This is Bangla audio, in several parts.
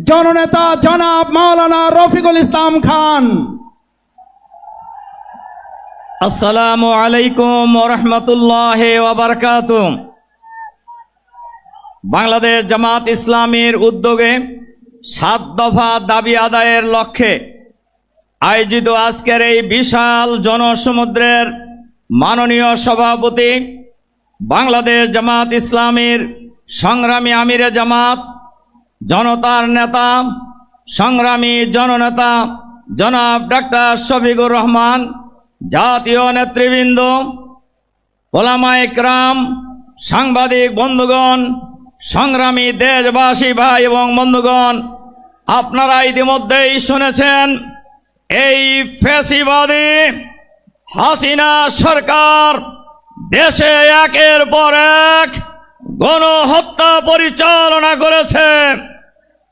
জননেতা জনাব মাওলানা রফিকুল ইসলাম খান। আসসালামু আলাইকুম ওয়া রাহমাতুল্লাহি ওয়া বারাকাতুহু। বাংলাদেশ জামাত ইসলামীর উদ্যোগে 7 দফা দাবি আদায়ের লক্ষ্যে আয়োজিত আজকের এই বিশাল জনসমুদ্রের মাননীয় সভাপতি, বাংলাদেশ জামাত ইসলামীর সংগ্রামী আমিরে জামাত, জনতার নেতা, সংগ্রামী জননেতা জনাব ডাক্তার শফিকুর রহমান, জাতীয় নেতৃবৃন্দ, ওলামায়ে কেরাম, সাংবাদিক বন্ধুগণ, সংগ্রামী দেশবাসী ভাই এবং বন্ধুগণ, আপনারা ইতিমধ্যেই শুনেছেন এই ফ্যাসিবাদী হাসিনা সরকার দেশে একের পর এক গণহত্যা পরিচালনা করেছে।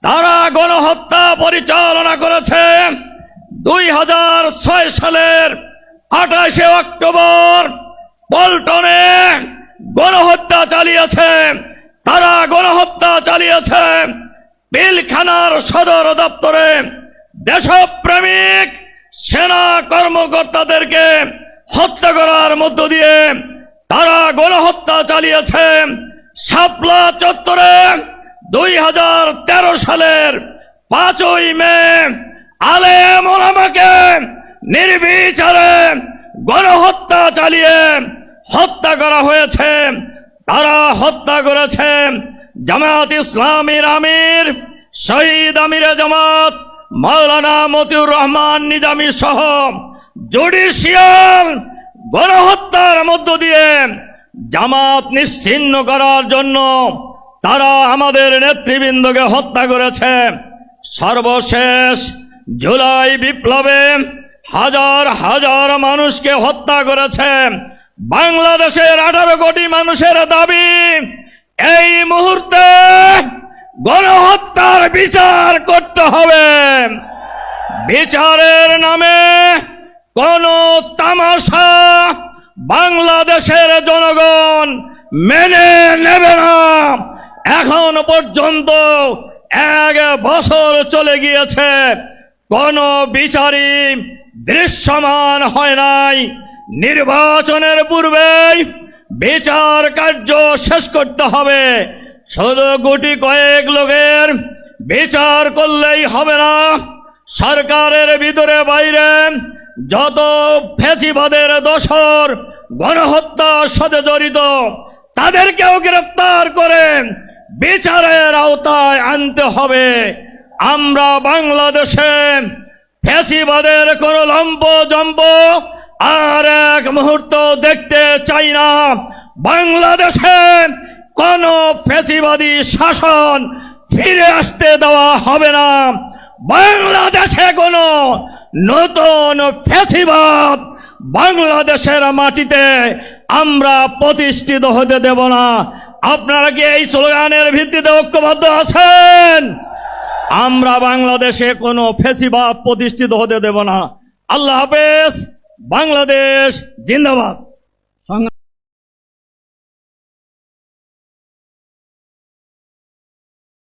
তারা গণহত্যা পরিচালনা করেছে 2006 সালের 28শে অক্টোবর পল্টনে গণহত্যা চালিয়েছে। তারা গণহত্যা চালিয়েছে পিলখানার সদর দপ্তরে দেশপ্রেমিক সেনা কর্মকর্তাদেরকে হত্যা করার মধ্য দিয়ে তারা গণহত্যা চালিয়েছে। শাপলা চত্বরে 2013 সালের 5ই মে আলেম ওলামাকে নির্বিচারে গণহত্যা চালিয়ে হত্যা করা হয়েছে। তারা হত্যা করেছে জামাত ইসলামীর আমির শহীদ আমিরে জামাত মাওলানা মতিউর রহমান নিজামী সহ জুডিশিয়াল গণহত্যার মধ্য দিয়ে জামাত নিশ্চিহ্ন করার জন্য তারা আমাদের নেতৃবৃন্দকে হত্যা করেছে। সর্বশেষ জুলাই বিপ্লবে হাজার হাজার মানুষকে হত্যা করেছে। বাংলাদেশের 18 কোটি মানুষের দাবি এই মুহূর্তে গণহত্যার বিচার করতে হবে। বিচারের নামে কোন তামাশা বাংলাদেশের জনগণ মেনে নেবে না। এখন পর্যন্ত 1 বছর চলে গিয়েছে, কোন বিচারই দৃশ্যমান হয় নাই। নির্বাচনের পূর্বেই বিচার কার্য শেষ করতে হবে। শুধু গুটি কয়েক লোকের বিচার করলেই হবে না। সরকারের ভিতরে বাইরে যত ফ্যাসিবাদের দোসর গণহত্যার সাথে জড়িত তাদেরকেও গ্রেফতার করে বিচারের আওতায় আনতে হবে। আমরা বাংলাদেশে ফ্যাসিবাদের কোন লম্প জম্প আর এক মুহূর্ত দেখতে চাই না। বাংলাদেশে কোন ফ্যাসিবাদী শাসন ফিরে আসতে দেওয়া হবে না। বাংলাদেশে কোন নতুন ফ্যাসিবাদ বাংলাদেশের মাটিতে আমরা প্রতিষ্ঠিত হতে দেব না। আপনারা কি এই স্লোগানের ভিত্তিতে ঐক্যবদ্ধ আছেন? আমরা বাংলাদেশে কোনো ফ্যাসিবাদ প্রতিষ্ঠিত হতে দেব না। আল্লাহ হাফেজ। বাংলাদেশ জিন্দাবাদ।